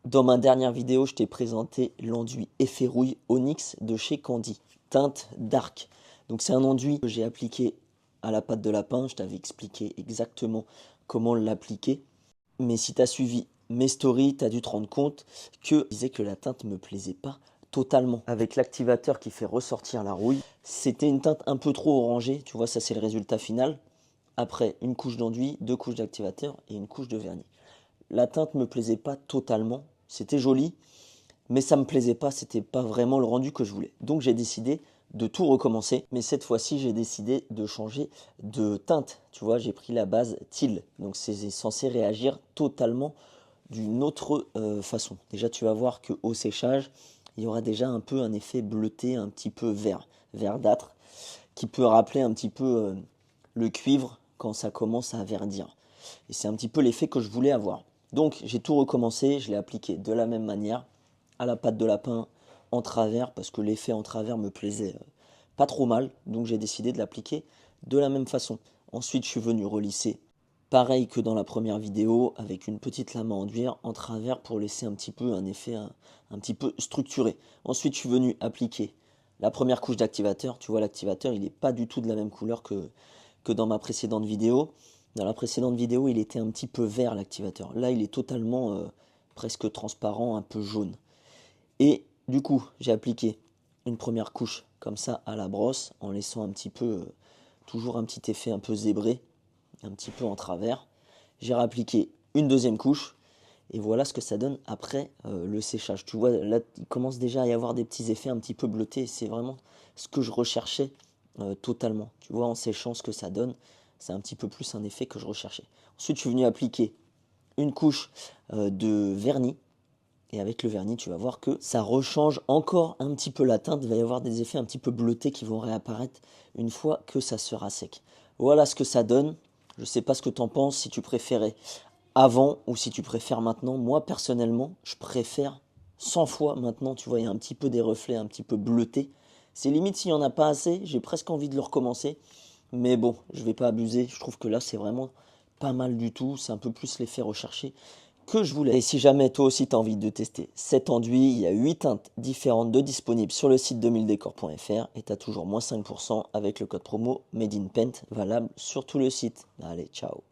Dans ma dernière vidéo, je t'ai présenté l'enduit Effet Rouille Onyx de chez Candy, teinte dark. Donc c'est un enduit que j'ai appliqué à la pâte de lapin. Je t'avais expliqué exactement comment l'appliquer. Mais si tu as suivi mes stories, tu as dû te rendre compte que je disais que la teinte ne me plaisait pas totalement. Avec l'activateur qui fait ressortir la rouille, c'était une teinte un peu trop orangée. Tu vois, ça c'est le résultat final. Après, une couche d'enduit, 2 couches d'activateur et une couche de vernis. La teinte ne me plaisait pas totalement. C'était joli, mais ça me plaisait pas. C'était pas vraiment le rendu que je voulais. Donc j'ai décidé de tout recommencer. Mais cette fois-ci, j'ai décidé de changer de teinte. Tu vois, j'ai pris la base Teal. Donc c'est censé réagir totalement d'une autre façon. Déjà, tu vas voir qu'au séchage, il y aura déjà un peu un effet bleuté, un petit peu vert, verdâtre, qui peut rappeler un petit peu le cuivre quand ça commence à verdir. Et c'est un petit peu l'effet que je voulais avoir. Donc j'ai tout recommencé, je l'ai appliqué de la même manière, à la pâte de lapin, en travers, parce que l'effet en travers me plaisait pas trop mal, donc j'ai décidé de l'appliquer de la même façon. Ensuite je suis venu relisser, pareil que dans la première vidéo, avec une petite lame à enduire en travers pour laisser un petit peu un effet un petit peu structuré. Ensuite je suis venu appliquer la première couche d'activateur. Tu vois, l'activateur il n'est pas du tout de la même couleur que dans ma précédente vidéo. Dans la précédente vidéo, il était un petit peu vert l'activateur. Là, il est totalement presque transparent, un peu jaune. Et du coup, j'ai appliqué une première couche comme ça à la brosse, en laissant un petit peu, toujours un petit effet un peu zébré, un petit peu en travers. J'ai réappliqué une deuxième couche, et voilà ce que ça donne après le séchage. Tu vois, là, il commence déjà à y avoir des petits effets un petit peu bleutés. C'est vraiment ce que je recherchais totalement. Tu vois, en séchant ce que ça donne, c'est un petit peu plus un effet que je recherchais. Ensuite, je suis venu appliquer une couche de vernis. Et avec le vernis, tu vas voir que ça rechange encore un petit peu la teinte. Il va y avoir des effets un petit peu bleutés qui vont réapparaître une fois que ça sera sec. Voilà ce que ça donne. Je ne sais pas ce que tu en penses, si tu préférais avant ou si tu préfères maintenant. Moi, personnellement, je préfère 100 fois maintenant. Tu vois, il y a un petit peu des reflets un petit peu bleutés. C'est limite s'il n'y en a pas assez, j'ai presque envie de le recommencer. Mais bon, je ne vais pas abuser. Je trouve que là, c'est vraiment pas mal du tout. C'est un peu plus l'effet recherché que je voulais. Et si jamais toi aussi tu as envie de tester cet enduit, il y a 8 teintes différentes de disponibles sur le site 2000decor.fr et tu as toujours moins 5% avec le code promo Made in Paint valable sur tout le site. Allez, ciao.